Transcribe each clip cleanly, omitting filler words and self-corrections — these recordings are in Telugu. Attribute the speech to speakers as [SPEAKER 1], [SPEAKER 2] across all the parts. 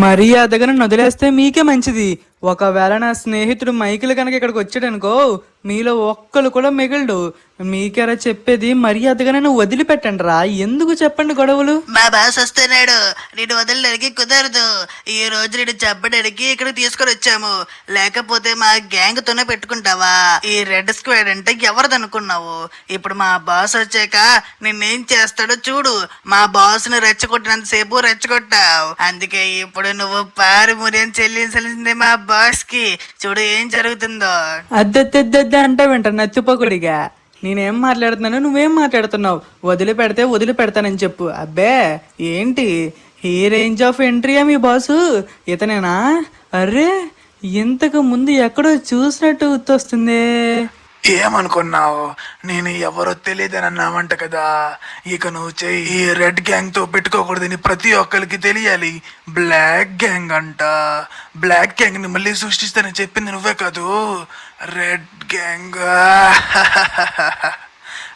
[SPEAKER 1] మర్యాదగా నన్ను వదిలేస్తే మీకే మంచిది. ఒకవేళ నా స్నేహితుడు మైకిల్ కనుక ఇక్కడికి వచ్చాడనుకో, మీలో ఒక్కరు కూడా మిగలడు. మీకెరా చెప్పేది, మర్యాదగా నన్ను వదిలిపెట్టండి రా. ఎందుకు చెప్పండి గొడవలు?
[SPEAKER 2] మా బాస్ వస్తున్నాడు, నేను వదలడానికి కుదరదు. ఈ రోజు నేను చెప్పడానికి ఇక్కడ తీసుకొని వచ్చాము, లేకపోతే మా గ్యాంగ్ తోనే పెట్టుకుంటావా? ఈ రెడ్ స్క్వాడ్ అంటే ఎవరిదనుకున్నావు? ఇప్పుడు మా బాస్ వచ్చాక నిన్నేం చేస్తాడో చూడు. మా బాస్ ను రెచ్చగొట్టినంత సేపు రెచ్చగొట్టావు, అందుకే ఇప్పుడు నువ్వు పారిమూర్యం చెల్లించాల్సిందే మా బాస్ కి. చూడు ఏం జరుగుతుందో.
[SPEAKER 1] అద్దెద్దెద్దెద్దే అంటే వింటాను నత్తిపోకుడిగా. నేనేం మాట్లాడుతున్నాను, నువ్వేం మాట్లాడుతున్నావు? వదిలిపెడితే వదిలిపెడతానని చెప్పు. అబ్బే ఏంటి ఈ రేంజ్ ఆఫ్ ఎంట్రీయా మీ బాసు? ఇతనేనా? అరే ఇంతకు ముందు ఎక్కడో చూసినట్టు గుర్తొస్తుంది.
[SPEAKER 3] ఏమనుకున్నావు? నేను ఎవరో తెలియదని అన్నావంట కదా. ఇక నువ్వు చెయ్యి. ఈ రెడ్ గ్యాంగ్ తో పెట్టుకోకూడదని ప్రతి ఒక్కరికి తెలియాలి. బ్లాక్ గ్యాంగ్ అంట. బ్లాక్ గ్యాంగ్ ని మళ్ళీ సృష్టిస్తానని చెప్పింది నువ్వే కాదు, రెడ్ గ్యాంగ్.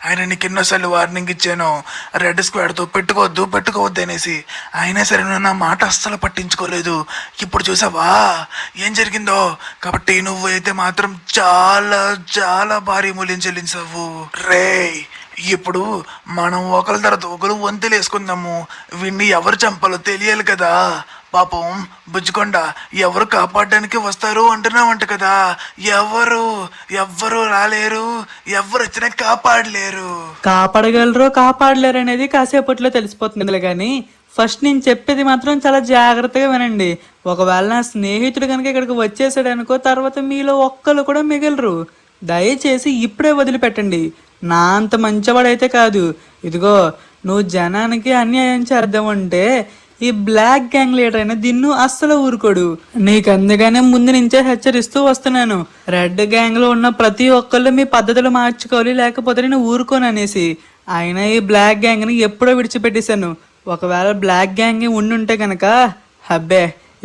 [SPEAKER 3] ఆయన నీకు ఎన్నోసార్లు వార్నింగ్ ఇచ్చాను, రెడ్ స్క్వాడ్ తో పెట్టుకోవద్దు అనేసి. అయినా సరే నువ్వు నా మాట అస్సలు పట్టించుకోలేదు. ఇప్పుడు చూసావా ఏం జరిగిందో? కాబట్టి నువ్వైతే మాత్రం చాలా చాలా భారీ మూల్యం చెల్లించావు రే. ఇప్పుడు మనం ఒకరి తర్వాత ఒకరు వంతులు వేసుకుందాము. వీడిని ఎవరు చంపాలో తెలియాలి కదా. పాపం బుజ్జికొండ ఎవరు కాపాడడానికి వస్తారు అంటున్నావంట కదా. ఎవ్వరు రాలేరు, ఎవరు వచ్చినా కాపాడలేరు.
[SPEAKER 1] కాపాడలేరు అనేది కాసేపట్లో తెలిసిపోతుంది. కానీ ఫస్ట్ నేను చెప్పేది మాత్రం చాలా జాగ్రత్తగా వినండి. ఒకవేళ నా స్నేహితుడు కనుక ఇక్కడికి వచ్చేసాడు అనుకో, తర్వాత మీలో ఒక్కరు కూడా మిగలరు. దయచేసి ఇప్పుడే వదిలిపెట్టండి. నా అంత మంచివాడైతే కాదు. ఇదిగో నువ్వు జనానికి అన్యాయం చేద్దామంటే ఈ బ్లాక్ గ్యాంగ్ లీడర్ అయిన దిన్ను అస్సలు ఊరుకోడు. నీకు అందుకనే ముందు నుంచే హెచ్చరిస్తూ వస్తున్నాను. రెడ్ గ్యాంగ్ లో ఉన్న ప్రతి ఒక్కళ్ళు మీ పద్ధతులు మార్చుకోవాలి, లేకపోతే నేను ఊరుకోను అనేసి. అయినా ఈ బ్లాక్ గ్యాంగ్ ని ఎప్పుడో విడిచిపెట్టేశాను. ఒకవేళ బ్లాక్ గ్యాంగ్ ఉండుంటే కనుక హబ్బే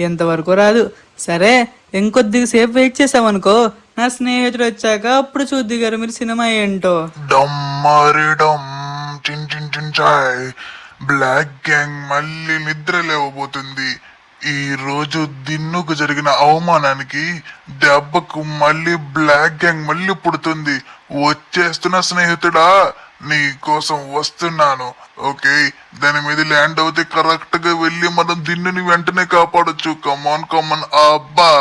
[SPEAKER 1] ఎంతవరకు రాదు. సరే ఇంకొద్దిగా సేపు వెయిట్ చేసామనుకో, నా స్నేహితుడు వచ్చాక అప్పుడు చూద్ది గారు మీరు సినిమా ఏంటో.
[SPEAKER 4] బ్లాక్ గ్యాంగ్ మళ్ళీ నిద్ర లేవబోతుంది. ఈ రోజు దిన్నుకు జరిగిన అవమానానికి దెబ్బకు మళ్ళీ బ్లాక్ గ్యాంగ్ మళ్ళీ పుడుతుంది. వచ్చేస్తున్న స్నేహితుడా, నీ కోసం వస్తున్నాను. ఓకే, దాని మీద ల్యాండ్ అవుతే కరెక్ట్ గా వెళ్ళి మనం దిన్నుని వెంటనే కాపాడొచ్చు. కమాన్ అబ్బా.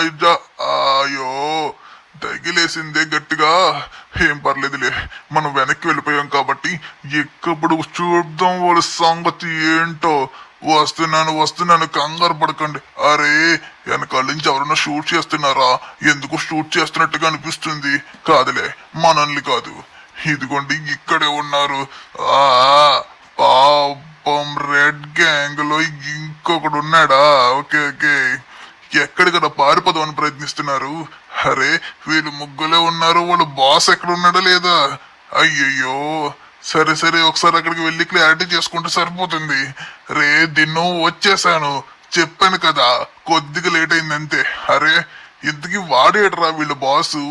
[SPEAKER 4] అయ్యో తగిలేసిందే గట్టిగా. ఏం పర్లేదులే, మనం వెనక్కి వెళ్ళిపోయాం కాబట్టి ఎక్కప్పుడు చూద్దాం వాళ్ళ సంగతి ఏంటో. వస్తున్నాను, కంగారు పడకండి. అరే వెనకాల నుంచి ఎవరైనా షూట్ చేస్తున్నారా? ఎందుకు షూట్ చేస్తున్నట్టుగా అనిపిస్తుంది. కాదులే, మనల్ని కాదు. ఇదిగోండి ఇక్కడే ఉన్నారు. పాపం రెడ్ గ్యాంగ్ లో ఇంకొకడు ఉన్నాడా? ఓకే ఎక్కడికన్నా పారిపోదామని ప్రయత్నిస్తున్నారు. అరే వీళ్ళు ముగ్గులే ఉన్నారు, వాళ్ళ బాస్ ఎక్కడ ఉన్నాడా లేదా? అయ్యయ్యో, సరే ఒకసారి అక్కడికి వెళ్ళి క్లారిటీ చేసుకుంటే సరిపోతుంది. రే దిన్ను వచ్చేసాను, చెప్పాను కదా, కొద్దిగా లేట్ అయిందంతే. అరే ఇంతకీ వాడేట్రా వీళ్ళ బాసు?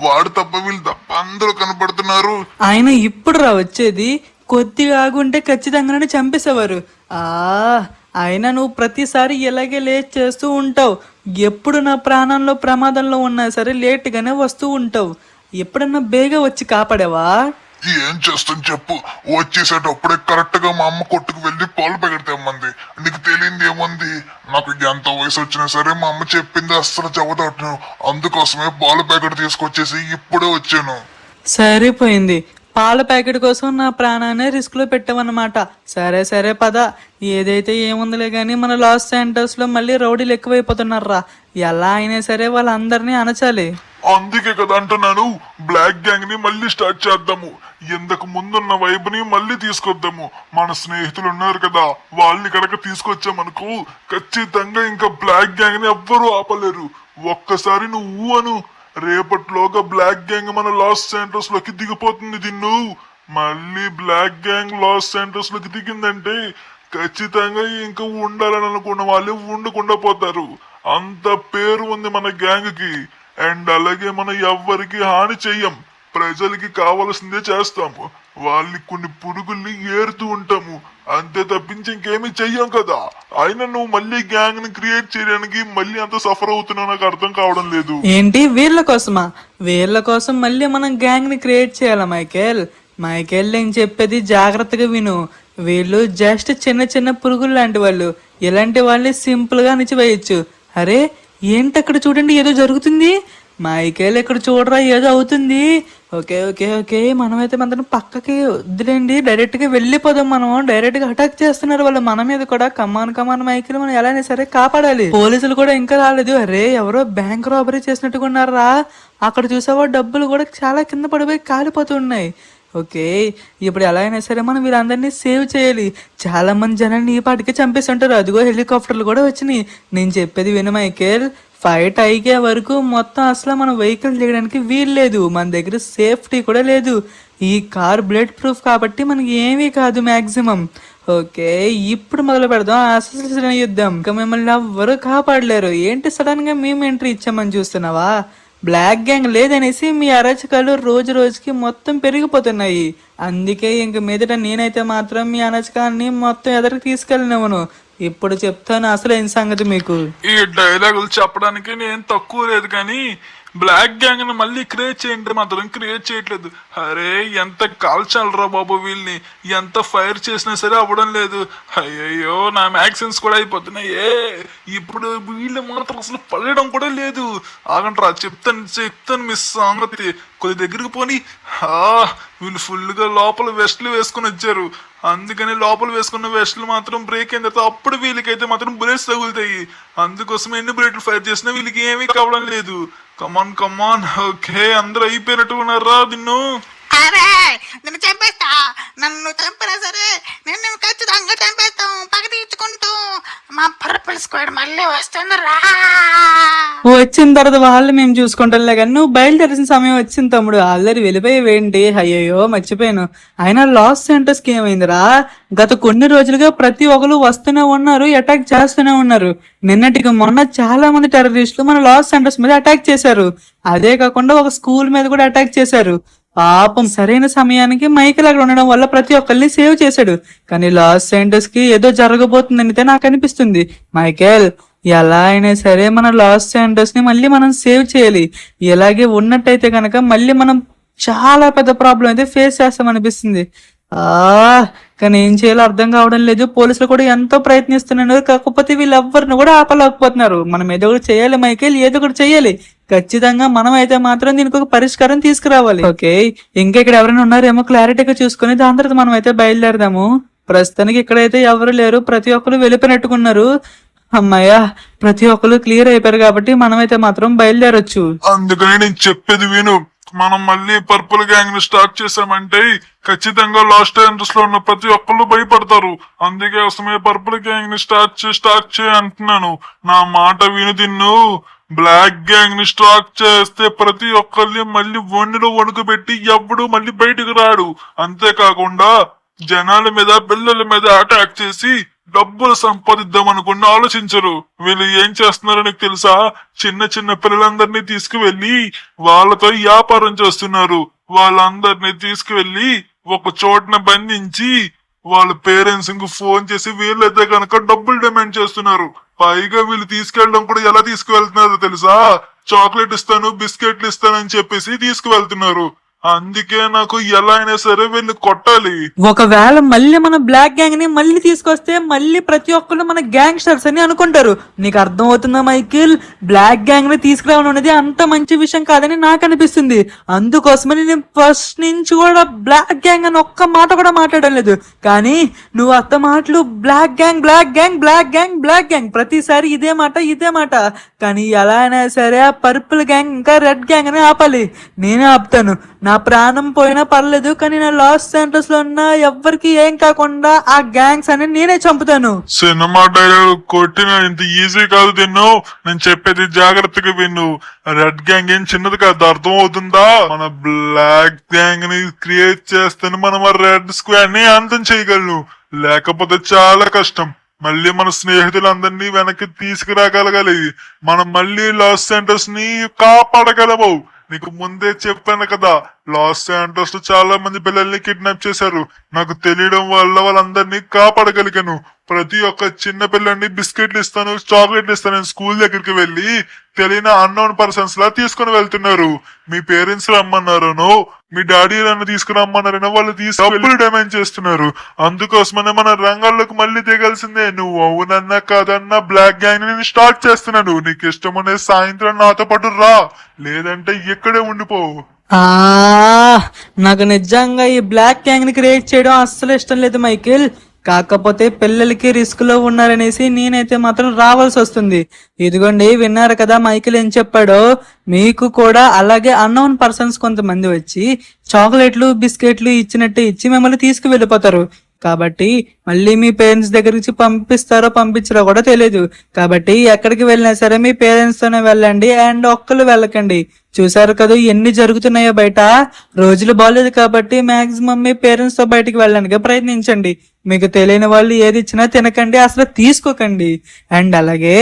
[SPEAKER 4] వాడు తప్ప వీళ్ళు తప్ప అందరూ కనపడుతున్నారు.
[SPEAKER 1] ఆయన ఇప్పుడు రా వచ్చేది. కొద్దిగా ఆగుంటే ఖచ్చితంగానే చంపేసేవారు. అయినా నువ్వు ప్రతిసారి ఇలాగే లేట్ చేస్తూ ఉంటావు. ఎప్పుడు నా ప్రాణంలో ప్రమాదంలో ఉన్నా సరే లేట్గానే వస్తూ ఉంటావు. ఎప్పుడన్నా బేగా వచ్చి కాపాడావా?
[SPEAKER 4] ఏం చేస్తాను చెప్పు. వచ్చేసేటప్పుడే కరెక్ట్ గా మా అమ్మ కొట్టుకు వెళ్ళి పాలు ప్యాకెట్ తెమ్మంది. నీకు తెలియంది ఏముంది? నాకు ఎంత వయసు వచ్చినా సరే మా అమ్మ చెప్పింది అస్సలు చెబుతాను. అందుకోసమే పాలు ప్యాకెట్ తీసుకొచ్చేసి ఇప్పుడే వచ్చాను.
[SPEAKER 1] సరిపోయింది. పాల ప్యాకెట్ కోసం నా ప్రాణాన్ని రిస్క్ లో పెట్టామన్నమాట. సరే పద. ఏదైతే ఏముందిలే గాని మన లాస్ సెంటర్స్ లో మళ్ళీ రౌడీలు ఎక్కువైపోతున్నారా. ఎలా అయినా సరే వాళ్ళందరినీ అణచాలి.
[SPEAKER 4] అందుకే కదా అంటున్నాను, బ్లాక్ గ్యాంగ్ ని మళ్ళీ స్టార్ట్ చేద్దాము. ఇంతకు ముందున్న వైబ్ ని మళ్ళీ తీసుకొద్దాము. మన స్నేహితులు ఉన్నారు కదా, వాళ్ళని కనుక తీసుకొచ్చామనుకో ఖచ్చితంగా ఇంకా బ్లాక్ గ్యాంగ్ ని ఎవ్వరూ ఆపలేరు. ఒక్కసారి నువ్వు అను, రేపటిలోగా బ్లాక్ గ్యాంగ్ మన లాస్ సెంటర్స్ లోకి దిగిపోతుంది. దిన్ను మళ్ళీ బ్లాక్ గ్యాంగ్ లాస్ సెంటర్స్ లోకి దిగిందంటే ఖచ్చితంగా ఇంకా ఉండాలని అనుకున్న వాళ్ళు ఉండకుండా పోతారు. అంత పేరు ఉంది మన గ్యాంగ్ కి. అండ్ అలాగే మనం ఎవ్వరికి హాని చెయ్యం. ప్రజలకి కావలసిందే చేస్తాము. వాళ్ళని కొన్ని పురుగుల్ని ఏరుతూ ఉంటాము, అంతే తప్పించి ఇంకేమీ చెయ్యం కదా. అయినా నువ్వు మళ్ళీ గ్యాంగ్ ని క్రియేట్ చేయడానికి మళ్ళీ అంత సఫర్ అవుతున్నావు, నాకు అర్థం కావడం లేదు.
[SPEAKER 1] ఏంటి వీళ్ళ కోసమా? వీళ్ళ కోసం మళ్ళీ మనం గ్యాంగ్ ని క్రియేట్ చేయాలా మైకేల్? మైకేల్ నేను చెప్పేది జాగ్రత్తగా విను. వీళ్ళు జస్ట్ చిన్న చిన్న పురుగులు లాంటి వాళ్ళు. ఇలాంటి వాళ్ళని సింపుల్ గా అణిచివేయచ్చు. అరే ఏంటి అక్కడ చూడండి, ఏదో జరుగుతుంది. మైకేల్ ఇక్కడ చూడరా, ఏదో అవుతుంది. ఓకే ఓకే ఓకే, మనమైతే మాత్రం పక్కకి వద్దులేండి, డైరెక్ట్ గా వెళ్ళిపోదాం. మనం డైరెక్ట్ గా అటాక్ చేస్తున్నారు వాళ్ళు మన మీద కూడా. కమాన్ మైకేల్, మనం ఎలా అయినా సరే కాపాడాలి. పోలీసులు కూడా ఇంకా రాలేదు. అరే ఎవరో బ్యాంక్ రాబరీ చేసినట్టుగా ఉన్నారా? అక్కడ చూసావా, డబ్బులు కూడా చాలా కింద పడిపోయి కాలిపోతున్నాయి. ఓకే, ఇప్పుడు ఎలా అయినా సరే మనం వీళ్ళందరినీ సేవ్ చేయాలి. చాలా మంది జనాన్ని ఈ పాటికి చంపేస్తుంటారు. అదిగో హెలికాప్టర్లు కూడా వచ్చినాయి. నేను చెప్పేది విను మైకేల్, ఫైట్ అయ్యే వరకు మొత్తం అసలు మనం వెహికల్ చేయడానికి వీలు లేదు. మన దగ్గర సేఫ్టీ కూడా లేదు. ఈ కార్ బ్లడ్ ప్రూఫ్ కాబట్టి మనకి ఏమీ కాదు మ్యాక్సిమం. ఓకే, ఇప్పుడు మొదలు పెడదాం అసలు యుద్ధం. ఇంకా మిమ్మల్ని ఎవ్వరూ కాపాడలేరు. ఏంటి సడన్ గా మేము ఎంట్రీ ఇచ్చామని చూస్తున్నావా? బ్లాక్ గ్యాంగ్ లేదనేసి మీ అరాచకాలు రోజు రోజుకి మొత్తం పెరిగిపోతున్నాయి. అందుకే ఇంక మీదట నేనైతే మాత్రం మీ అరాచకాన్ని మొత్తం ఎదరికి తీసుకెళ్ళినవను. ఇప్పుడు చెప్తాను అసలైన సంగతి మీకు.
[SPEAKER 4] ఈ డైలాగులు చెప్పడానికి నేను తక్కువ లేదు, కానీ బ్లాక్ గ్యాంగ్ ని మళ్ళీ క్రియేట్ చేయండి మాత్రం క్రియేట్ చేయట్లేదు. అరే ఎంత కాల్చాలరా బాబు వీళ్ళని, ఎంత ఫైర్ చేసినా సరే అవ్వడం లేదు. అయ్యయ్యో నా మ్యాక్సిన్స్ కూడా అయిపోతున్నాయి. ఇప్పుడు వీళ్ళు మాత్రం అసలు పడడం కూడా లేదు. ఆగంట్రా, చెప్తాను మిస్ సంగతి. కొద్ది దగ్గరికి పోని. వీళ్ళు ఫుల్ గా లోపల వెస్ట్లు వేసుకుని వచ్చారు, అందుకని లోపల వేసుకున్న వెస్ట్లు మాత్రం బ్రేక్ అయిన తర్వాత అప్పుడు వీళ్ళకైతే మాత్రం బుల్లెట్స్ తగులుతాయి. అందుకోసం ఎన్ని బుల్లెట్లు ఫైర్ చేసినా వీళ్ళకి ఏమీ కావడం లేదు. కమాన్ ఓకే, అందరూ అయిపోయినట్టు ఉన్నారా? నిన్ను
[SPEAKER 2] అరే నిన్ను చంపేస్తా, నన్ను చంపినా సరే నిన్ను ఖచ్చితంగా చంపేస్తాం. పగ తీర్చుకుంటూ మా పర్పుల్ స్క్వాడ్ మళ్ళీ వస్తుంది రా.
[SPEAKER 1] వచ్చిన తర్వాత వాళ్ళు మేము చూసుకుంటాంలే కానీ నువ్వు బయలుదేరాల్సిన సమయం వచ్చింది తమ్ముడు. ఆల్రెడీ వెళ్ళిపోయేవేంటి? అయ్యయ్యో మర్చిపోయాను. అయినా లాస్ సెంటర్స్ కి ఏమైందిరా? గత కొన్ని రోజులుగా ప్రతి ఒక్కరు వస్తూనే ఉన్నారు, అటాక్ చేస్తూనే ఉన్నారు. నిన్నటికి మొన్న చాలా మంది టెర్రరిస్టులు మన లాస్ సెంటర్స్ మీద అటాక్ చేశారు. అదే కాకుండా ఒక స్కూల్ మీద కూడా అటాక్ చేశారు. పాపం సరైన సమయానికి మైకేల్ అక్కడ ఉండడం వల్ల ప్రతి ఒక్కరిని సేవ్ చేశాడు. కానీ లాస్ సెంటర్స్ కి ఏదో జరగబోతుందనితే నాకు అనిపిస్తుంది. మైకేల్, ఎలా అయినా సరే మన లాస్ సెంటర్స్ ని మళ్ళీ మనం సేవ్ చేయాలి. ఇలాగే ఉన్నట్టయితే కనుక మళ్ళీ మనం చాలా పెద్ద ప్రాబ్లం అయితే ఫేస్ చేస్తామనిపిస్తుంది. కానీ ఏం చేయాలో అర్థం కావడం లేదు. పోలీసులు కూడా ఎంతో ప్రయత్నిస్తున్నారు, కాకపోతే వీళ్ళెవ్వరిని కూడా ఆపలేకపోతున్నారు. మనం ఏదో ఒకటి చేయాలి మైకేల్, ఏదో ఒకటి చేయాలి ఖచ్చితంగా. మనం అయితే మాత్రం దీనికి ఒక పరిష్కారం తీసుకురావాలి. ఓకే, ఇంకా ఇక్కడ ఎవరైనా ఉన్నారేమో క్లారిటీగా చూసుకుని దాని తర్వాత మనం అయితే బయలుదేరదాము. ప్రస్తుతానికి ఇక్కడైతే ఎవరు లేరు, ప్రతి ఒక్కరు వెళ్ళిపోయినట్టుకున్నారు. అమ్మాయ్యా, ప్రతి ఒక్కరు క్లియర్ అయిపోయారు కాబట్టి మనమైతే మాత్రం బయలుదేరొచ్చు.
[SPEAKER 4] అందుకని నేను చెప్పేది విను. మనం మళ్ళీ పర్పుల్ గ్యాంగ్ ని స్టార్ట్ చేసామంటే ఖచ్చితంగా లాస్ట్ ఎంట్రస్ లో ఉన్న ప్రతి ఒక్కళ్ళు భయపడతారు. అందుకే అసలు పర్పుల్ గ్యాంగ్ ని స్టార్ట్ చేయ అంటున్నాను. నా మాట విను తిన్ను. బ్లాక్ గ్యాంగ్ ని స్టార్ట్ చేస్తే ప్రతి ఒక్కరిని మళ్ళీ వణిలో వణుకు పెట్టి ఎవ్వడు మళ్ళీ బయటకు రాడు. అంతేకాకుండా జనాల మీద పిల్లల మీద అటాక్ చేసి డబ్బులు సంపాదిద్దాం అనుకుని ఆలోచించరు. వీళ్ళు ఏం చేస్తున్నారో నీకు తెలుసా? చిన్న చిన్న పిల్లలందరినీ తీసుకువెళ్లి వాళ్ళతో వ్యాపారం చేస్తున్నారు. వాళ్ళందరినీ తీసుకువెళ్లి ఒక చోటన బంధించి వాళ్ళ పేరెంట్స్ కు ఫోన్ చేసి వీళ్ళైతే కనుక డబ్బులు డిమాండ్ చేస్తున్నారు. పైగా వీళ్ళు తీసుకెళ్ళడం కూడా ఎలా తీసుకువెళ్తున్నారో తెలుసా? చాక్లెట్ ఇస్తాను, బిస్కెట్లు ఇస్తానని చెప్పేసి తీసుకువెళ్తున్నారు. అందుకే నాకు ఎలా అయినా సరే వీళ్ళు కొట్టాలి.
[SPEAKER 1] ఒకవేళ మళ్ళీ మన బ్లాక్ గ్యాంగ్ ని మళ్ళీ తీసుకొస్తే మళ్ళీ ప్రతి ఒక్కరు మన గ్యాంగ్స్టర్స్ అని అనుకుంటారు. నీకు అర్థం అవుతుందా మైకేల్? బ్లాక్ గ్యాంగ్ ని తీసుకురావడం అనేది అంత మంచి విషయం కాదని నాకు అనిపిస్తుంది. అందుకోసమని నేను ఫస్ట్ నుంచి కూడా బ్లాక్ గ్యాంగ్ అని ఒక్క మాట కూడా మాట్లాడడం లేదు. కానీ నువ్వు అత్త మాటలు black gang black gang black gang black gang ప్రతిసారి ఇదే మాట. కానీ ఎలా అయినా సరే ఆ పర్పుల్ గ్యాంగ్ ఇంకా రెడ్ గ్యాంగ్ అని ఆపాలి. నేనే ఆపుతాను. నా ప్రాణం పోయినా పర్లేదు, కానీ నా లాస్ సెంటర్స్ లో ఉన్న ఎవ్వరికి ఏం కాకుండా ఆ గ్యాంగ్స్ అని నేనే చంపుతాను.
[SPEAKER 4] సినిమా డైలాగ్ కొట్టిన ఇంత ఈజీ కాదు తిన్ను. నేను చెప్పేది జాగ్రత్తగా విన్ను. రెడ్ గ్యాంగ్ ఏం చిన్నది కాదు, అర్థం అవుతుందా? మన బ్లాక్ గ్యాంగ్ ని క్రియేట్ చేస్తే మనం ఆ రెడ్ స్క్వాడ్ ని అంతం చేయగలను. లేకపోతే చాలా కష్టం. మళ్ళీ మన స్నేహితులందరినీ వెనక్కి తీసుకురాగలగాలి. మనం మళ్ళీ లాస్ సెంటర్స్ ని కాపాడగలము. నీకు ముందే చెప్పాను కదా, లాస్ శాంటోస్ లో చాలా మంది పిల్లల్ని కిడ్నాప్ చేశారు. నాకు తెలియడం వల్ల వాళ్ళందరినీ కాపాడగలిగాను. ప్రతి ఒక్క చిన్న పిల్లల్ని బిస్కెట్లు ఇస్తాను, చాక్లెట్లు ఇస్తాను. స్కూల్ దగ్గరికి వెళ్ళి తెలియని అన్నోన్ పర్సన్స్ లా తీసుకుని వెళ్తున్నారు. మీ పేరెంట్స్ రమ్మన్నారనో, మీ డాడీ నన్ను తీసుకురమ్మన్నారనో వాళ్ళు డబ్బులు డిమాండ్ చేస్తున్నారు. అందుకోసమనే మన రంగాల్లోకి మళ్ళీ దిగాల్సిందే. నువ్వు అవునన్నా కాదన్నా బ్లాక్ గ్యాంగ్ ని స్టార్ట్ చేస్తున్నాను. నీకు ఇష్టమనే సాయంత్రం నాతో పాటు రా, లేదంటే ఇక్కడే ఉండిపో.
[SPEAKER 1] ఆ నాకు నిజంగా ఈ బ్లాక్ గ్యాంగ్ ని క్రియేట్ చేయడం అస్సలు ఇష్టం లేదు మైకేల్. కాకపోతే పిల్లలకి రిస్క్ లో ఉన్నారనేసి నేనైతే మాత్రం రావాల్సి వస్తుంది. ఇదిగోండి, విన్నారు కదా మైకేల్ ఏం చెప్పాడో. మీకు కూడా అలాగే అన్నోన్ పర్సన్స్ కొంతమంది వచ్చి చాక్లెట్లు బిస్కెట్లు ఇచ్చినట్టు ఇచ్చి మిమ్మల్ని తీసుకువెళ్ళిపోతారు. కాబట్టి మళ్ళీ మీ పేరెంట్స్ దగ్గరికి పంపిస్తారో పంపించారో కూడా తెలియదు. కాబట్టి ఎక్కడికి వెళ్ళినా సరే మీ పేరెంట్స్ తోనే వెళ్ళండి, అండ్ ఒక్కళ్ళు వెళ్ళకండి. చూసారు కదా ఎన్ని జరుగుతున్నాయో బయట. రోజులు బాగాలేదు కాబట్టి మాక్సిమం మీ పేరెంట్స్ తో బయటికి వెళ్ళడానికి ప్రయత్నించండి. మీకు తెలియని వాళ్ళు ఏది ఇచ్చినా తినకండి, అసలు తీసుకోకండి. అండ్ అలాగే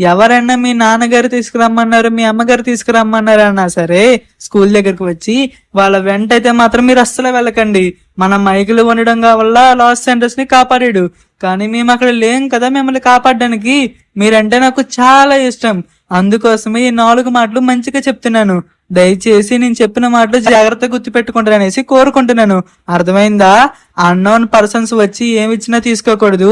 [SPEAKER 1] ఎవరైనా మీ నాన్నగారు తీసుకురమ్మన్నారు, మీ అమ్మగారు తీసుకురమ్మన్నారు అన్నా సరే స్కూల్ దగ్గరకు వచ్చి వాళ్ళ వెంట అయితే మాత్రం మీరు అస్సలు వెళ్ళకండి. మన మైకులు ఉండడం వల్ల లాస్ సెంటర్స్ ని కాపాడాడు, కానీ మేము అక్కడ లేం కదా మిమ్మల్ని కాపాడడానికి. మీరంటే నాకు చాలా ఇష్టం, అందుకోసమే ఈ 4 మాటలు మంచిగా చెప్తున్నాను. దయచేసి నేను చెప్పిన మాటలు జాగ్రత్తగా గుర్తుపెట్టుకుంటారనేసి కోరుకుంటున్నాను. అర్థమైందా? అన్నోన్ పర్సన్స్ వచ్చి ఏమిచ్చినా తీసుకోకూడదు.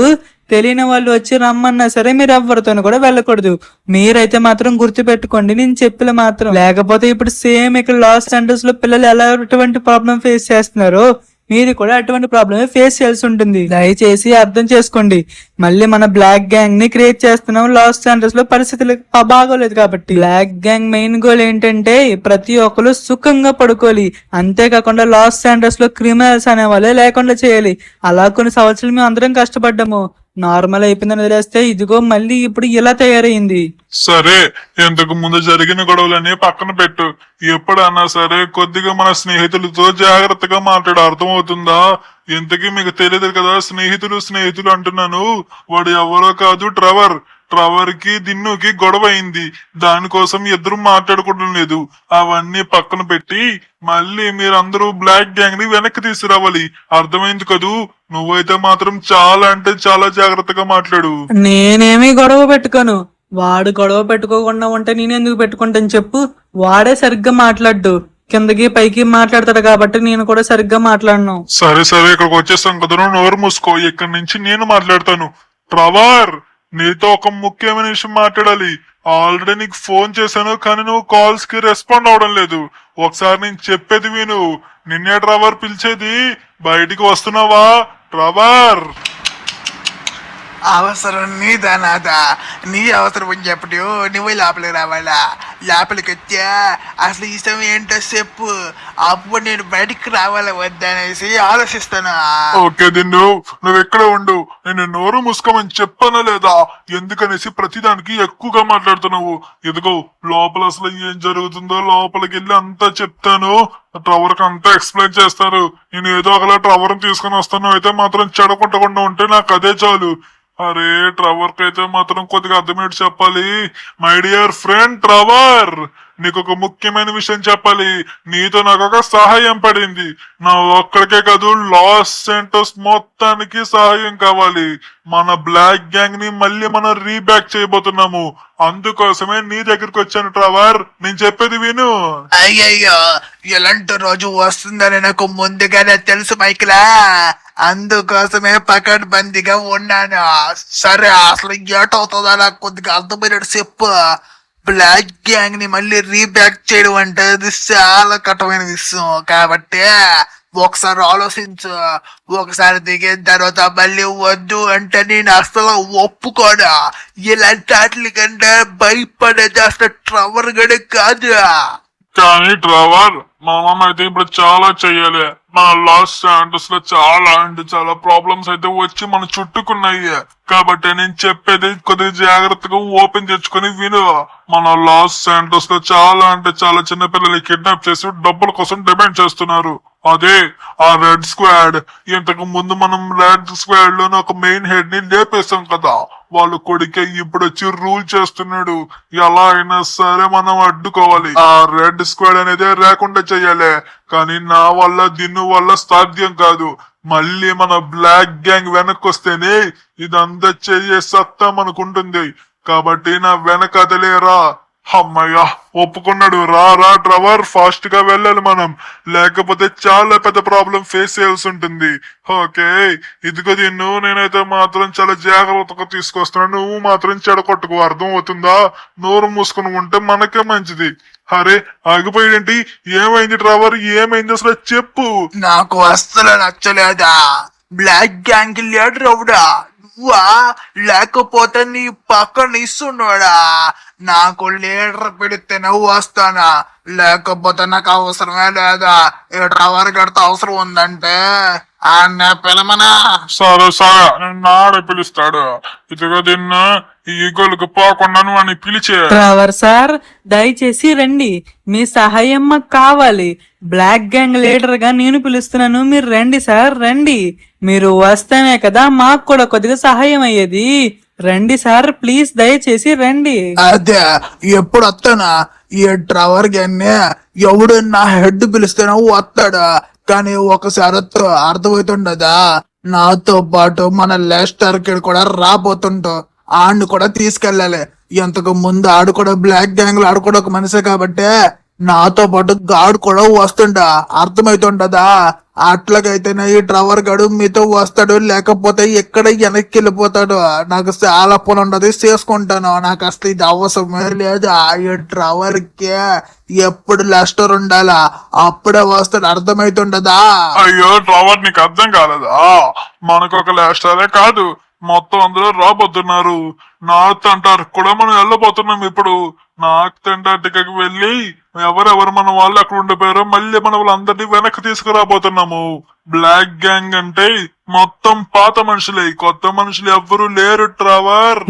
[SPEAKER 1] తెలియని వాళ్ళు వచ్చి రమ్మన్నా సరే మీరు ఎవరితోనూ కూడా వెళ్ళకూడదు. మీరైతే మాత్రం గుర్తు పెట్టుకోండి నేను చెప్పిన మాత్రం. లేకపోతే ఇప్పుడు సేమ్ ఇక్కడ లాస్ సెంటర్స్ లో పిల్లలు ఎలా ఎటువంటి ప్రాబ్లం ఫేస్ చేస్తున్నారో మీరు కూడా అటువంటి ప్రాబ్లమే ఫేస్ చేయాల్సి ఉంటుంది. దయచేసి అర్థం చేసుకోండి. మళ్ళీ మన బ్లాక్ గ్యాంగ్ ని క్రియేట్ చేస్తున్నాం. లాస్ సెంటర్స్ లో పరిస్థితులు బాగోలేదు కాబట్టి బ్లాక్ గ్యాంగ్ మెయిన్ గోల్ ఏంటంటే ప్రతి ఒక్కరు సుఖంగా పడుకోవాలి. అంతేకాకుండా లాస్ సెంటర్స్ లో క్రిమినల్స్ అనే వాళ్ళే లేకుండా చేయాలి. అలా కొన్ని సంవత్సరాలు మేము అందరం కష్టపడ్డాము. నార్మల్ అయిపోయిందని వదిలేస్తే ఇదిగో మళ్ళీ ఇప్పుడు ఇలా తయారైంది.
[SPEAKER 4] సరే, ఇంతకు ముందు జరిగిన గొడవలని పక్కన పెట్టు. ఎప్పుడన్నా సరే కొద్దిగా మన స్నేహితులతో జాగ్రత్తగా మాట్లాడు, అర్థమవుతుందా? ఇంతకీ మీకు తెలియదు కదా, స్నేహితులు అంటున్నాను. వాడు ఎవరో కాదు, ట్రెవర్ కి దిన్నుకి గొడవ అయింది. దానికోసం ఇద్దరు మాట్లాడుకోవడం లేదు. అవన్నీ పక్కన పెట్టి మళ్ళీ మీరందరూ బ్లాక్ గ్యాంగ్ ని వెనక్కి తీసుకురావాలి. అర్థమైంది కదూ? నువ్వైతే మాత్రం చాలా అంటే చాలా జాగ్రత్తగా మాట్లాడు.
[SPEAKER 1] నేనేమి గొడవ పెట్టుకోను. వాడు గొడవ పెట్టుకోకుండా ఉంటే నేనెందుకు పెట్టుకుంటాను చెప్పు? వాడే సరిగ్గా మాట్లాడు, కిందకి పైకి మాట్లాడతాడు కాబట్టి నేను కూడా సరిగ్గా మాట్లాడను.
[SPEAKER 4] సరే ఇక్కడికి వచ్చేస్తాం కదా, నువ్వు నోరు మూసుకో. ఇక్కడి నుంచి నేను మాట్లాడతాను. ట్రెవర్, నీతో ఒక ముఖ్యమైన విషయం మాట్లాడాలి. ఆల్రెడీ నీకు ఫోన్ చేశాను, కానీ నువ్వు కాల్స్ కి రెస్పాండ్ అవడం లేదు. ఒకసారి నేను చెప్పేది విను. నిన్నే ట్రెవర్ పిలిచేది, బయటికి వస్తున్నావా ట్రెవర్?
[SPEAKER 3] అవసరం నీదా నాదా? నీ అవసరం అని చెప్పడు, నువ్వు లోపలికి రావాలా? లోపలికి వచ్చా అసలు ఇష్టం ఏంటో చెప్పు, అప్పుడు నేను బయటికి రావాలా వద్దనేసి ఆలోచిస్తాను.
[SPEAKER 4] ఓకే దిన్ను, నువ్వు ఎక్కడ ఉండు. నేను నోరు మూసుకోమని చెప్పానా లేదా? ఎందుకనేసి ప్రతిదానికి ఎక్కువగా మాట్లాడుతున్నావు. ఎదుగో లోపల అసలు ఏం జరుగుతుందో లోపలికి వెళ్ళి అంతా చెప్తాను. ట్రెవర్ కి అంతా ఎక్స్ప్లెయిన్ చేస్తారు. నేను ఏదో ఒకలా ట్రెవర్ తీసుకుని వస్తాను. అయితే మాత్రం చెడగొట్టకుండా ఉంటే నాకు అదే చాలు. అరే, ట్రెవర్ కి అయితే మాత్రం కొద్దిగా అర్థమేటి చెప్పాలి. మై డియర్ ఫ్రెండ్ ట్రెవర్, నీకు ఒక ముఖ్యమైన విషయం చెప్పాలి. నీతో నాకు ఒక సహాయం పడింది. నా ఒక్కడికే కాదు, లాస్ సెంటర్స్ మొత్తానికి సహాయం కావాలి. మన బ్లాక్ గ్యాంగ్ ని మళ్ళీ మనం రీబ్యాక్ చేయబోతున్నాము. అందుకోసమే నీ దగ్గరికి వచ్చాను ట్రెవర్. నేను చెప్పేది విను.
[SPEAKER 3] అయ్యయ్యో, ఎలాంటి రోజు వస్తుందని నాకు ముందుగానే తెలుసు మైకిలా. అందుకోసమే పకడ్బందీగా ఉన్నాను. సరే, అసలు ఏటవుతుందా నాకు కొద్దిగా అర్థమైనట్టు చెప్పు. బ్లాక్ గ్యాంగ్ ని మళ్ళీ రీబ్యాక్ చేయడం అంటే అది చాలా కఠమైన విషయం. కాబట్టి ఒకసారి ఆలోచించు. ఒకసారి దిగిన తర్వాత మళ్ళీ వద్దు అంటే నేను అసలు ఒప్పుకోను. ఇలాంటి వాటి కంటే భయపడేది అసలు ట్రెవర్ గడే కాదు.
[SPEAKER 4] కానీ ట్రెవర్, మనం అయితే ఇప్పుడు చాలా చెయ్యాలి. మన లాస్ శాంటోస్ లో చాలా అంటే చాలా ప్రాబ్లమ్స్ అయితే వచ్చి మన చుట్టుకున్నాయి. కాబట్టి నేను చెప్పేది కొద్దిగా జాగ్రత్తగా ఓపెన్ తెచ్చుకొని విను. మన లాస్ శాంటోస్ లో చాలా అంటే చాలా చిన్న పిల్లలు కిడ్నాప్ చేసి డబ్బుల కోసం డిమాండ్ చేస్తున్నారు. అదే ఆ రెడ్ స్క్వాడ్. ఇంతకు ముందు మనం రెడ్ స్క్వాడ్ లోని ఒక మెయిన్ హెడ్ ని లేపేశాం కదా, వాళ్ళ కొడుకే ఇప్పుడు వచ్చి రూల్ చేస్తున్నాడు. ఎలా అయినా సరే మనం అడ్డుకోవాలి. ఆ రెడ్ స్క్వాడ్ అనేది లేకుండా చెయ్యాలి. కానీ నా వల్ల దీని వల్ల సాధ్యం కాదు. మళ్ళీ మన బ్లాక్ గ్యాంగ్ వెనక్కి వస్తేనే ఇదంతా చెయ్యే సత్తా మనకుంటుంది. కాబట్టి నా వెనక అదలేరా. అమ్మయ్యా ఒప్పుకున్నాడు. రా రా ట్రవర్, ఫాస్ట్ గా వెళ్ళాలి మనం, లేకపోతే చాలా పెద్ద ప్రాబ్లం ఫేస్ చేయాల్సి ఉంటుంది. ఓకే, ఇదిగో దీన్ని నేనైతే మాత్రం చాలా జాగ్రత్తగా తీసుకొస్తున్నాను. నువ్వు మాత్రం చెడగొట్టుకో, అర్థం అవుతుందా? నోరు మూసుకుని ఉంటే మనకే మంచిది. అరే ఆగిపోయాడేంటి? ఏమైంది ట్రవర్? ఏమైంది అసలు చెప్పు.
[SPEAKER 3] నాకు అస్సలు నచ్చలేదా బ్లాక్ గ్యాంగ్ లీడర్ ఎవడా? నువ్వా? లేకపోతే నీ పక్కన ఇస్తున్నాడా? నాకు లీడర్ పెడితే నువ్వు వస్తానా? లేకపోతే నాకు అవసరమే లేదా? ఈ డ్రైవర్ గడితే అవసరం ఉందంటే అన్న పిలమనా?
[SPEAKER 4] సరే సరే, నాడే పిలుస్తాడు. ఇదిగో దీన్ని ఈగోలకు పోకుండా నువ్వు అని పిలిచే.
[SPEAKER 1] ట్రావర్ సార్, దయచేసి రండి, మీ సహాయం మాకు కావాలి. బ్లాక్ గ్యాంగ్ లీడర్ గా నేను పిలుస్తున్నాను, మీరు రండి సార్, రండి. మీరు వస్తేనే కదా మాకు కూడా కొద్దిగా సహాయం అయ్యేది. రండి సార్, ప్లీజ్ దయచేసి రండి.
[SPEAKER 3] అదే ఎప్పుడు వస్తానా? ఈ డ్రైవర్ గాన్ని ఎవడు నా హెడ్ పిలిస్తే నువ్వు వస్తాడా? కానీ ఒకసారి అర్థమవుతుండదా? నాతో పాటు మన లెస్టర్ కిడ్ కూడా రాబోతుంటో, ఆడిని కూడా తీసుకెళ్ళాలి. ఇంతకు ముందు ఆడు కూడా బ్లాక్ గ్యాంగ్ లో ఆడు కూడా ఒక మనిషే కాబట్టి నాతో పాటు గాడు కూడా వస్తుండా. అర్థమవుతుండదా? అట్లాగైతే ఈ డ్రైవర్ గాడు మీతో వస్తాడు, లేకపోతే ఎక్కడ వెనక్కి వెళ్ళిపోతాడు. నాకు చాలా పని ఉండదు, చేసుకుంటాను. నాకు అసలు ఇది అవసరమే లేదు. ఈ డ్రైవర్ కి ఎప్పుడు లెస్టర్ ఉండాలా, అప్పుడే వస్తాడు. అర్థమైతుండదా?
[SPEAKER 4] అయ్యో డ్రైవర్, నీకు అర్థం కాలేదా? మనకు ఒక లాస్టరే కాదు, మొత్తం అందరూ రాబోతున్నారు. నార్త్ అంటార్క్ కూడా మనం వెళ్ళబోతున్నాం. ఇప్పుడు నార్త్ అంటార్టికాకి వెళ్ళి ఎవరెవరు మన వాళ్ళు అక్కడ ఉండిపోయారో మళ్ళీ మన వాళ్ళందరినీ వెనక్కి తీసుకురాబోతున్నాము. బ్లాక్ గ్యాంగ్ అంటే మొత్తం పాత మనుషులే, కొత్త మనుషులు ఎవ్వరు లేరు ట్రావర్.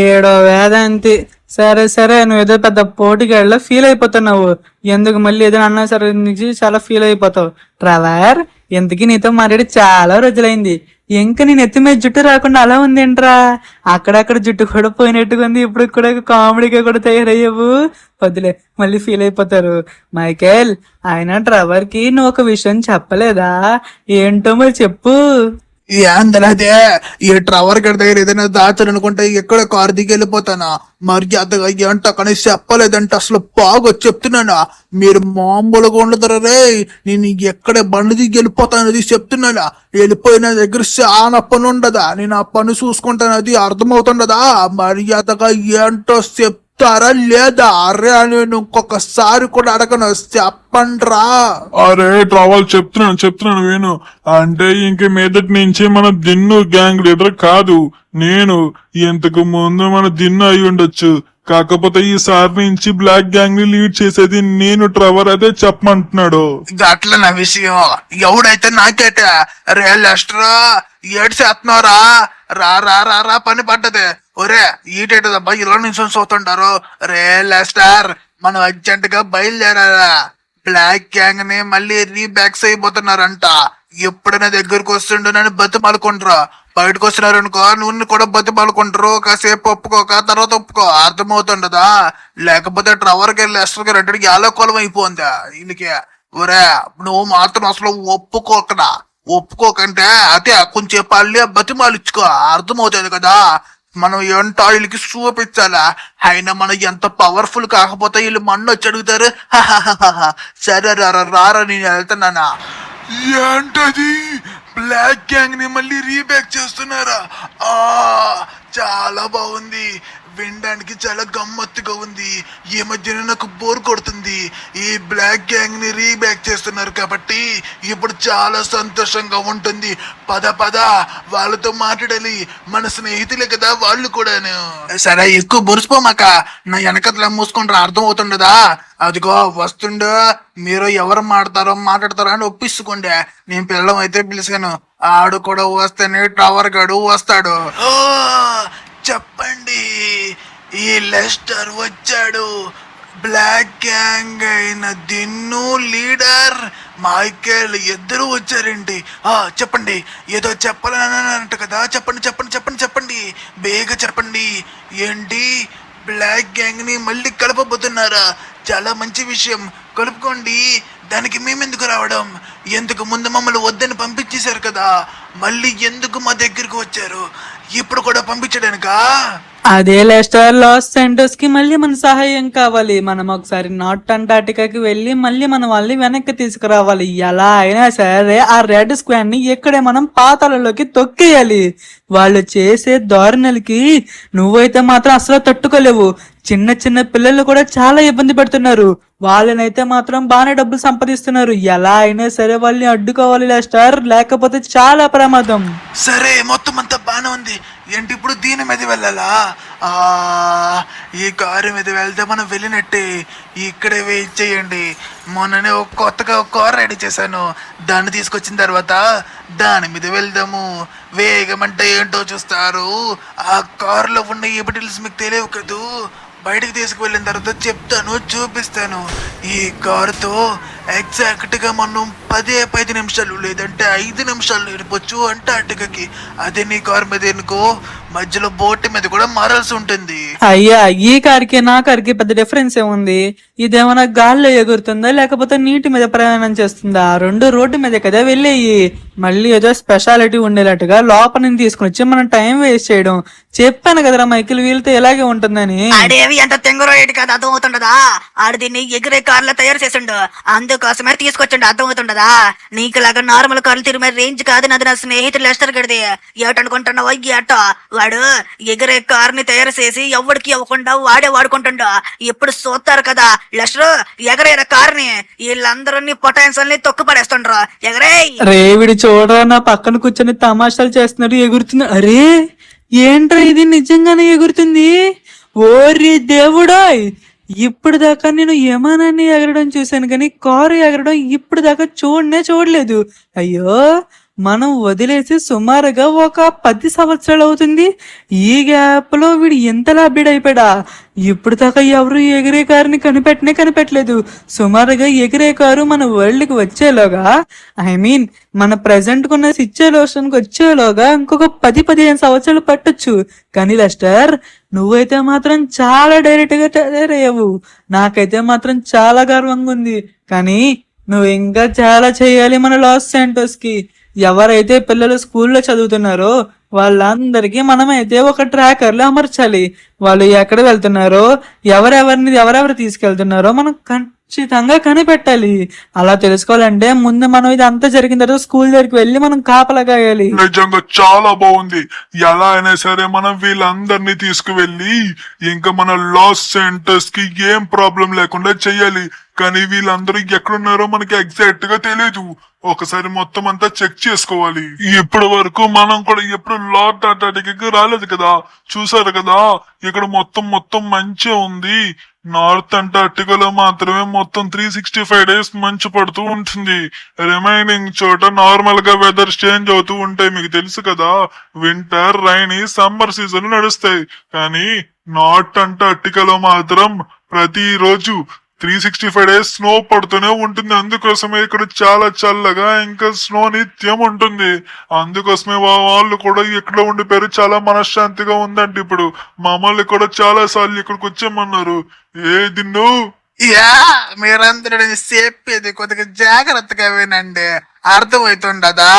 [SPEAKER 1] ఏడో వేదాంతి. సరే సరే, నువ్వు ఏదో పెద్ద పోటీగాడిలో ఫీల్ అయిపోతున్నావు. ఎందుకు మళ్ళీ ఏదో అన్నా సరే నుంచి చాలా ఫీల్ అయిపోతావు. ట్రావర్, ఎందుకు నీతో మాట్లాడి చాలా రోజులైంది. ఇంకా నేను ఎత్తి మీద జుట్టు రాకుండా అలా ఉంది ఏంట్రా? అక్కడక్కడ జుట్టు కూడా పోయినట్టుగా ఉంది. ఇప్పుడు కూడా కామెడీగా కూడా తయారయ్యావు. వద్దులే, మళ్ళీ ఫీల్ అయిపోతారు. మైకేల్, ఆయన ట్రవర్ కి నువ్వు ఒక విషయం చెప్పలేదా? ఏంటో మరి చెప్పు.
[SPEAKER 3] ఏందనదే? ఈ డ్రైవర్ గడి దగ్గర ఏదైనా దాచాలనుకుంటే ఎక్కడ కారు దిగి వెళ్ళిపోతానా? మర్యాదగా ఏంటో కానీ చెప్పలేదంటే అసలు బాగా చెప్తున్నానా? మీరు మామూలుగా ఉండదురా రే. నేను ఎక్కడ బండి దిగి వెళ్ళిపోతానది చెప్తున్నానా? వెళ్ళిపోయిన దగ్గర చాలా పని ఉండదా? నేను ఆ పని చూసుకుంటాను, అది అర్థమవుతుండదా? మర్యాదగా ఏంటో చెప్తారా లేదా? అరే నేను ఇంకొకసారి కూడా అడగను, చెప్పండ్రా.
[SPEAKER 4] అరే ట్రావెల్, చెప్తున్నాను విను. అంటే ఇంక మీదటి నుంచి మన దిన్ను గ్యాంగ్ లీడర్ కాదు నేను. ఇంతకు ముందు మన దిన్ను అయి ఉండొచ్చు, కాకపోతే ఈసారి నుంచి బ్లాక్ గ్యాంగ్ ని లీడ్ చేసేది నేను. ట్రవర్ అదే చెప్పమంటున్నాడు.
[SPEAKER 3] గట్ల నా విషయం ఎవడైతే నాకైతే రే లెస్టర్ ఏడు చేస్తున్నారా? రా రా రా రా, పని పడ్డది. ఒరే ఈటేటదబ్బా, ఇలా నుంచి చూస్తుంటారు. రే లెస్టర్, మనం అర్జెంట్ గా బయలుదేరారా. బ్లాక్ గ్యాంగ్ ని మళ్ళీ రీబ్యాక్స్ అయిపోతున్నారంట. ఎప్పుడైనా దగ్గరకు వస్తుండో నన్ను బతిమాలుకుంటారు. బయటకు వస్తున్నారు అనుకో, నువ్వు కూడా బతిమాలుకుంటారు. కాసేపు ఒప్పుకోక తర్వాత ఒప్పుకో, అర్థమవుతుండదా? లేకపోతే ట్రవర్ కి లెస్టర్ కి రెండుకి ఆలోకోలం అయిపోయిందా వీళ్ళకి. ఒరే నువ్వు మాత్రం అసలు ఒప్పుకోకంటే అదే కొంచెం పల్లె బతిమాలిచ్చుకో, అర్థమవుతుంది కదా? మనం ఏంటో వీళ్ళకి చూపించాలా? అయినా మనం ఎంత పవర్ఫుల్ కాకపోతే వీళ్ళు మన్ను వచ్చి అడుగుతారు. సరే రారా, నేను వెళ్తున్నానా.
[SPEAKER 4] ఏంటది? బ్లాక్ గ్యాంగ్ ని మళ్ళీ రీబ్యాక్ చేస్తున్నారా?
[SPEAKER 3] చాలా బాగుంది, వినడానికి చాలా గమ్మత్తుగా ఉంది. ఈ మధ్యన నాకు బోర్ కొడుతుంది. ఈ బ్లాక్ గ్యాంగ్ ని రీబ్యాక్ చేస్తున్నారు కాబట్టి ఇప్పుడు చాలా సంతోషంగా ఉంటుంది. పద వాళ్ళతో మాట్లాడాలి, మన స్నేహితులే కదా వాళ్ళు కూడాను. సరే ఎక్కువ బొరుసుకోమాక, నా వెనకట్లా మూసుకుంటారా, అర్థం అవుతుండదా? అదిగో వస్తుండో, మీరు ఎవరు మాట్లాడతారో అని ఒప్పించుకోండి. నేను పిల్లం అయితే పిలిచాను, ఆడు కూడా వస్తేనే టవర్ గడు వస్తాడు. చెప్పండి, ఈ లెస్టర్ వచ్చాడు. బ్లాక్ గ్యాంగ్ అయిన దిన్ను లీడర్ మైకేల్ ఇద్దరు వచ్చారేంటి? చెప్పండి, ఏదో చెప్పాలంట కదా, చెప్పండి చెప్పండి చెప్పండి చెప్పండి, బేగా చెప్పండి. ఏంటి, బ్లాక్ గ్యాంగ్ ని మళ్ళీ కలపబోతున్నారా? చాలా మంచి విషయం, కలుపుకోండి. దానికి మేమెందుకు రావడం? ఎందుకు ముందు మమ్మల్ని వద్దని పంపించేశారు కదా, మళ్ళీ ఎందుకు మా దగ్గరకు వచ్చారు? ఇప్పుడు కూడా పంపించడానికా?
[SPEAKER 1] అదే లెస్టర్, లాస్ సెంటర్స్ కి మళ్ళీ మన సహాయం కావాలి. మనం ఒకసారి నార్త్ అంటార్టికాకి వెళ్ళి మళ్ళీ మన వాళ్ళని వెనక్కి తీసుకురావాలి. ఎలా అయినా సరే ఆ రెడ్ స్క్వాడ్ ని ఇక్కడే మనం పాతాళంలోకి తొక్కేయాలి. వాళ్ళు చేసే దారుణాలకి నువ్వైతే మాత్రం అసలు తట్టుకోలేవు. చిన్న చిన్న పిల్లలు కూడా చాలా ఇబ్బంది పెడుతున్నారు. వాళ్ళనైతే మాత్రం బాగానే డబ్బులు సంపాదిస్తున్నారు. ఎలా అయినా సరే వాళ్ళని అడ్డుకోవాలి లెస్టర్, లేకపోతే చాలా ప్రమాదం.
[SPEAKER 3] సరే, మొత్తం అంతా బాగానే ఉంది. ఏంటి ఇప్పుడు దీని మీద వెళ్ళాలా? ఈ కారు మీద వెళ్తే మనం వెళ్ళినట్టే. ఇక్కడే వెయిట్ చేయండి. మొన్ననే కొత్తగా ఒక కార్ రెడీ చేశాను, దాన్ని తీసుకొచ్చిన తర్వాత దాని మీద వెళ్దాము. వేగం అంటే ఏంటో చూస్తారు. ఆ కారులో ఉన్న ఎబిటిల్స్ మీకు తెలియవు కదూ, బయటకు తీసుకువెళ్ళిన తర్వాత చెప్తాను, చూపిస్తాను. ఈ కారుతో ఎగ్జాక్ట్ గా మనం 10 నిమిషాలు లేదంటే 5 నిమిషాలు నడిపొచ్చు అంటార్టికాకి. అదే నీ కారు మీద ఎనుకో మధ్యలో బోట్ మీద కూడా మారాల్సి ఉంటుంది.
[SPEAKER 1] అయ్యా, ఈ కార్కి నా కార్కి పెద్ద డిఫరెన్స్ ఏముంది? ఇదేమన్నా గాల్లో ఎగురుతుందా లేకపోతే నీటి మీద ప్రయాణం చేస్తుందా? రెండు రోడ్డు మీద కదా వెళ్ళేయి. మళ్ళీ ఏదో స్పెషాలిటీ ఉండేటట్టుగా లోపల నుంచి తీసుకుని వచ్చి మనం టైం వేస్ట్ చేయడం. చెప్పాను కదరా మైకిల్, వీళ్ళతో ఎలాగే ఉంటుందని.
[SPEAKER 2] ఆడేవి అంత తెంగురోయేటి కదా, అర్థం అవుతుండదా? ఆడు దీన్ని ఎగిరే కార్లో తయారు చేసిండు, అందుకోసమే తీసుకొచ్చిండు, అర్థం అవుతుండదా? నీకులాగా నార్మల్ కార్లు తిరిగే రేంజ్ కాదు నాది, నా స్నేహితుడు లెస్టర్ గడిది. ఏటనుకుంటున్నావు? ఏటో వాడు ఎగిరే కార్ ని తయారు చేసి ఎవరికి ఇవ్వకుండా వాడే వాడుకుంటుండు. ఇప్పుడు చూస్తారు కదా లెస్టర్, ఎగరేర కార్ ని వీళ్ళందరినీ పొటాన్షియల్ని తొక్కు పడేస్తుండ్రు. ఎగరే
[SPEAKER 1] రేవిడి చూడరా, నా పక్కన కూర్చొని తమాషాలు చేస్తున్నాడు, ఎగురుతున్నాడు. అరే ఏంట్రా ఇది, నిజంగానే ఎగురుతుంది. ఓరి దేవుడాయ్, ఇప్పుడు దాకా నేను విమానాన్ని ఎగరడం చూశాను కానీ కారు ఎగరడం ఇప్పుడు దాకా చూడలేదు. అయ్యో, మనం వదిలేసి సుమారుగా ఒక 10 సంవత్సరాలు అవుతుంది. ఈ గ్యాప్ లో వీడు ఎంతలా అప్డేట్ అయిపోయాడా? ఇప్పుడు దాకా ఎవరు ఎగిరే కారుని కనిపెట్టలేదు. సుమారుగా ఎగిరే కారు మన వరల్డ్ కి వచ్చేలోగా, మన ప్రెసెంట్ కున్న సిచ్యువేషన్ కి వచ్చేలోగా ఇంకొక 10-15 సంవత్సరాలు పట్టొచ్చు. కానీ లెస్టర్, నువ్వైతే మాత్రం చాలా డైరెక్ట్ గా తయారయ్యావు. నాకైతే మాత్రం చాలా గర్వంగా ఉంది. కానీ నువ్వు ఇంకా చాలా చేయాలి మన లాస్ శాంటోస్ కి. ఎవరైతే పిల్లలు స్కూల్లో చదువుతున్నారో వాళ్ళందరికీ మనమైతే ఒక ట్రాకర్లు అమర్చాలి. వాళ్ళు ఎక్కడ వెళ్తున్నారో, ఎవరెవరు తీసుకెళ్తున్నారో మనం ఖచ్చితంగా కనిపెట్టాలి. అలా తెలుసుకోవాలంటే ముందు మనం ఇది అంతా జరిగిన తర్వాత స్కూల్ దగ్గరికి వెళ్ళి మనం కాపలా కాయాలి.
[SPEAKER 4] నిజంగా చాలా బాగుంది. ఎలా అయినా సరే మనం వీళ్ళందరినీ తీసుకువెళ్ళి ఇంకా మన లాస్ సెంటర్స్ కి ఏం ప్రాబ్లం లేకుండా చెయ్యాలి. కానీ వీళ్ళందరూ ఎక్కడున్నారో మనకి ఎగ్జాక్ట్ గా తెలియదు. ఒకసారి మొత్తం అంతా చెక్ చేసుకోవాలి. ఇప్పటి వరకు మనం కూడా ఎప్పుడు లార్డ్ అంటార్టికాకి రాలేదు కదా, చూసారు కదా, ఇక్కడ మొత్తం మంచిగా ఉంది. నార్త్ అంటార్టికాలో మాత్రమే మొత్తం 365 days మంచు పడుతూ ఉంటుంది. రిమైనింగ్ చోట నార్మల్ గా వెదర్ చేంజ్ అవుతూ ఉంటాయి. మీకు తెలుసు కదా, వింటర్, రైనీ, సమ్మర్ సీజన్ నడుస్తాయి. కానీ నార్త్ అంటార్టికాలో మాత్రం ప్రతిరోజు 365 days స్నో పడుతూనే ఉంటుంది. అందుకోసమే ఇక్కడ చాలా చల్లగా ఇంకా స్నో నిత్యం ఉంటుంది. అందుకోసమే వాళ్ళు కూడా ఇక్కడ ఉండిపోయారు. చాలా మనశ్శాంతిగా ఉందంటే ఇప్పుడు మమ్మల్ని కూడా చాలా సార్లు ఇక్కడికి వచ్చామన్నారు. దిన్ను,
[SPEAKER 3] మీరందరూ చెప్పేది కొద్దిగా జాగ్రత్తగా వినండి, అర్థమవుతుండదా?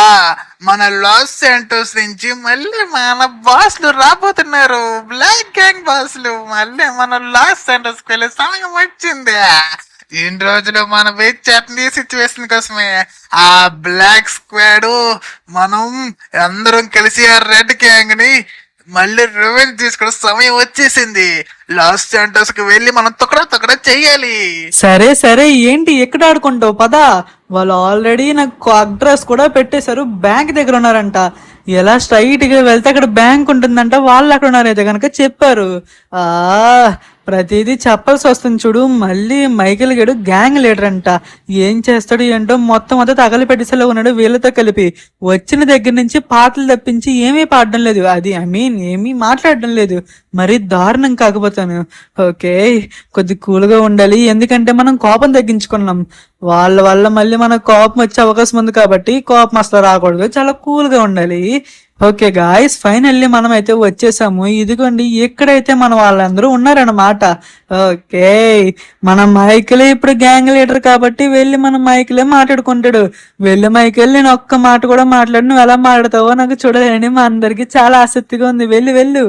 [SPEAKER 3] మన లాస్ శాంటోస్ నుంచి మళ్ళీ మన బాస్లు రాబోతున్నారు, బ్లాక్ గ్యాంగ్ బాస్లు. మళ్ళీ మన లాస్ శాంటోస్ కి వెళ్ళే సమయం వచ్చింది. ఇన్ని రోజులు మన వెయిట్ చేస్తుంది సిచ్యువేషన్ కోసమే. ఆ బ్లాక్ స్క్వాడ్ మనం అందరం కలిసి ఆ రెడ్ గ్యాంగ్ ని మళ్ళీ రివెంజ్ తీసుకునే సమయం వచ్చేసింది. లాస్ శాంటోస్ కి వెళ్ళి మనం తొక్కడా చెయ్యాలి.
[SPEAKER 1] సరే ఏంటి ఎక్కడ ఆడుకుంటావు? పదా, వాళ్ళు ఆల్రెడీ నాకు అడ్రస్ కూడా పెట్టేశారు, బ్యాంక్ దగ్గర ఉన్నారంట. ఎలా స్ట్రైట్ గా వెళ్తే అక్కడ బ్యాంక్ ఉంటుందంట, వాళ్ళు అక్కడ ఉన్నారైతే కనుక చెప్పారు. ప్రతిదీ చెప్పాల్సి వస్తుంది చూడు. మళ్ళీ మైకేల్ గడు గ్యాంగ్ లీడర్ అంట. ఏం చేస్తాడు ఏంటో, మొత్తం అంతా తగలి పెట్టేసేలా ఉన్నాడు. వీళ్ళతో కలిపి వచ్చిన దగ్గర నుంచి పాటలు తప్పించి ఏమీ పాడడం లేదు. ఏమీ మాట్లాడడం లేదు. మరి దారుణం కాకపోతాను. ఓకే, కొద్ది కూల్గా ఉండాలి, ఎందుకంటే మనం కోపం తగ్గించుకున్నాం. వాళ్ళ వల్ల మళ్ళీ మనకు కోపం వచ్చే అవకాశం ఉంది కాబట్టి కోపం అసలు రాకూడదు, చాలా కూల్గా ఉండాలి. ఓకే గాయస్, ఫైనల్లీ మనం అయితే వచ్చేసాము. ఇదిగోండి, ఇక్కడైతే మన వాళ్ళందరూ ఉన్నారన్నమాట. ఓకే, మన మైకిల్ ఇప్పుడు గ్యాంగ్ లీడర్ కాబట్టి వెళ్ళి మన మైకిలే మాట్లాడుకుంటాడు. వెళ్ళి మైకిల్, నేను ఒక్క మాట కూడా మాట్లాడి నువ్వు ఎలా మాట్లాడతావో నాకు చూడాలని మా అందరికి చాలా ఆసక్తిగా ఉంది. వెళ్ళు.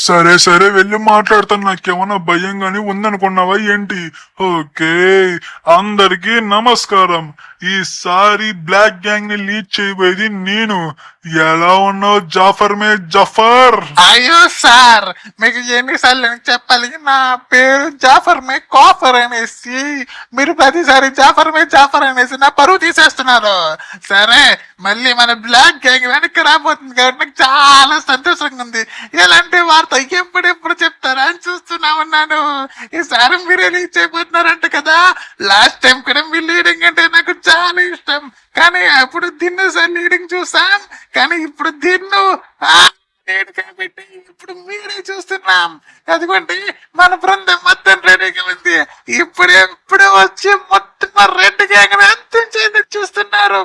[SPEAKER 4] సరే సరే వెళ్ళి మాట్లాడతాను. నాకేమన్నా భయం గాని ఉందనుకున్నావా ఏంటి? ఓకే, అందరికి నమస్కారం. ఈసారి బ్లాక్ గ్యాంగ్ ని లీడ్ చేయబోయేది నేను. ఎలా ఉన్నావు జాఫర్ మే జఫర్?
[SPEAKER 5] అయ్యో సార్, మీకు ఎన్నిసార్లు చెప్పాలి, నా పేరు జాఫర్ మే కాఫర్ అనేసి. మీరు ప్రతిసారి జాఫర్ మే జాఫర్ అనేసి నా పరువు తీసేస్తున్నారు. సరే, మళ్ళీ మన బ్లాక్ గ్యాంగ్ వెనక్కి రాబోతుంది కాబట్టి నాకు చాలా సంతోషంగా ఉంది. ఎలాంటి వార్త ఎప్పుడెప్పుడు చెప్తారా అని చూస్తున్నా ఉన్నాను. ఈసారి మీరు లీడ్ చేయబోతున్నారంట కదా. లాస్ట్ టైం కూడా మీ లీడింగ్ అంటే నాకు చాలా ఇష్టం, కానీ అప్పుడు దిన్ను సార్ లీడింగ్ చూసాం, కానీ ఇప్పుడు దిన్ను కాబట్టి ఇప్పుడు మీరే చూస్తున్నాం. అదిగోండి, మన బృందం మొత్తం రెడీగా ఉంది. ఇప్పుడు వచ్చి మొత్తం రెడ్ గ్యాంగ్ అంతం చేయడం చూస్తున్నారు.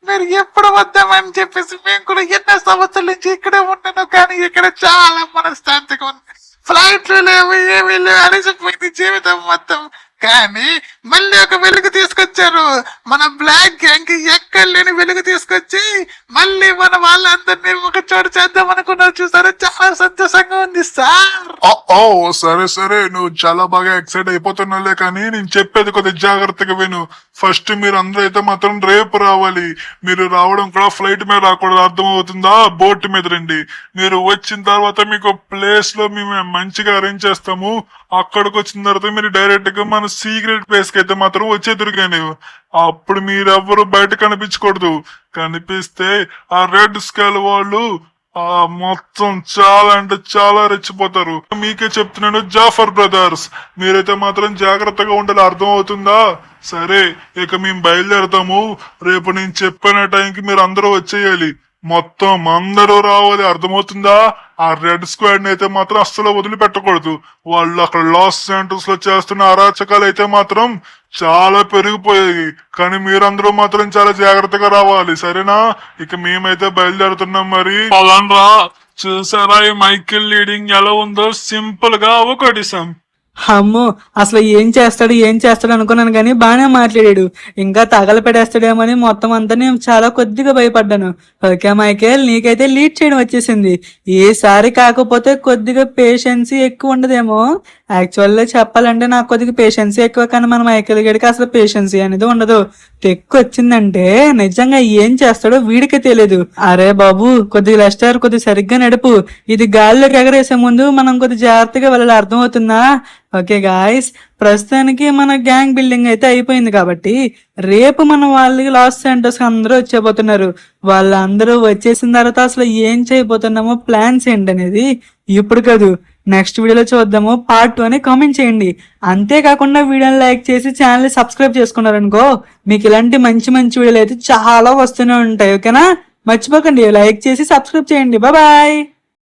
[SPEAKER 5] మీరు ఎప్పుడు వద్దామని చెప్పేసి మేము కూడా ఎన్నో సంవత్సరాల నుంచి ఇక్కడే ఉన్నాను, కానీ ఇక్కడ చాలా మనశ్శాంతిగా ఉంది. ఫ్లైట్లు లేవు, ఏమీ లేవు, అలసిపోయింది జీవితం మొత్తం. కానీ మళ్ళీ ఒక వెలుగు తీసుకొచ్చారు. మన బ్లాక్ గ్యాంగ్ ఎక్కడ లేని వెలుగు తీసుకొచ్చి మళ్ళీ మన వాళ్ళందరినీ ఒక చోటు చేద్దాం అనుకున్నారు. చూసారా, చాలా సంతోషంగా ఉంది సార్.
[SPEAKER 4] ఓ సరే సరే, నువ్వు చాలా బాగా ఎక్సైట్ అయిపోతున్నావులే, కానీ నేను చెప్పేది కొద్దిగా జాగ్రత్తగా విను. ఫస్ట్ మీరు అందరూ అయితే మాత్రం రేపు రావాలి. మీరు రావడం కూడా ఫ్లైట్ మీద రాకూడదు, అర్థమవుతుందా? బోట్ మీద రండి. మీరు వచ్చిన తర్వాత మీకు ప్లేస్ లో మేము మంచిగా అరేంజ్ చేస్తాము. అక్కడికి వచ్చిన తర్వాత మీరు డైరెక్ట్ గా మన సీక్రెట్ ప్లేస్ కి అయితే మాత్రం వచ్చేదురుగాని. అప్పుడు మీరెవ్వరు బయట కనిపించకూడదు. కనిపిస్తే ఆ రెడ్ స్కేల్ వాళ్ళు మొత్తం చాలా అంటే చాలా రెచ్చిపోతారు. మీకే చెప్తున్నాను జాఫర్ బ్రదర్స్, మీరైతే మాత్రం జాగ్రత్తగా ఉండాలి, అర్థం అవుతుందా? సరే, ఇక మేము బయలుదేరతాము. రేపు నేను చెప్పిన టైంకి మీరు అందరూ వచ్చేయాలి. మొత్తం అందరూ రావాలి, అర్థమవుతుందా? ఆ రెడ్ స్క్వాడ్ ని అయితే మాత్రం అస్సలు వదిలిపెట్టకూడదు. వాళ్ళు అక్కడ లాస్ సెంటర్స్ లో చేస్తున్న అరాచకాలు అయితే మాత్రం చాలా పెరిగిపోయాయి, కానీ మీరందరూ మాత్రం చాలా జాగ్రత్తగా రావాలి, సరేనా? ఇక మేమైతే బయలుదేరుతున్నాం. మరి
[SPEAKER 3] పదండ్రా. చూసారా ఈ మైకిల్ లీడింగ్ ఎలా ఉందో? సింపుల్ గా అవకొడిసాం.
[SPEAKER 1] అమ్మో, అసలు ఏం చేస్తాడు అనుకున్నాను, కానీ బాగానే మాట్లాడాడు. ఇంకా తగలపెడేస్తాడేమని మొత్తం అంతా నేను చాలా కొద్దిగా భయపడ్డాను. ఓకే మైకేల్, నీకైతే లీడ్ చేయడం వచ్చేసింది. ఈసారి కాకపోతే కొద్దిగా పేషెన్సీ ఎక్కువ ఉండదేమో. యాక్చువల్గా చెప్పాలంటే నాకు కొద్దిగా పేషెన్సీ ఎక్కువ, కానీ మన మైకేల్ గడికి అసలు పేషెన్సీ అనేది ఉండదు. ఎక్కువ వచ్చిందంటే నిజంగా ఏం చేస్తాడో వీడికే తెలియదు. అరే బాబు, కొద్దిగా లెస్టర్, కొద్దిగా సరిగ్గా నడుపు. ఇది గాల్లోకి ఎగరేసే ముందు మనం కొద్దిగా జాగ్రత్తగా వెళ్ళాలి, అర్థమవుతుందా? ఓకే గాయస్, ప్రస్తుతానికి మన గ్యాంగ్ బిల్డింగ్ అయితే అయిపోయింది కాబట్టి రేపు మన వాళ్ళకి లాస్ సెంటర్స్ అందరూ వచ్చేపోతున్నారు. వాళ్ళందరూ వచ్చేసిన తర్వాత అసలు ఏం చేయబోతున్నామో, ప్లాన్స్ ఏంటనేది ఇప్పుడు కాదు నెక్స్ట్ వీడియోలో చూద్దాము. పార్ట్ 2 అని కామెంట్ చేయండి. అంతేకాకుండా వీడియోని లైక్ చేసి ఛానల్ సబ్స్క్రైబ్ చేసుకున్నారనుకో, మీకు ఇలాంటి మంచి మంచి వీడియోలు అయితే చాలా వస్తూనే ఉంటాయి. ఓకేనా? మర్చిపోకండి, లైక్ చేసి సబ్స్క్రైబ్ చేయండి. బాయ్.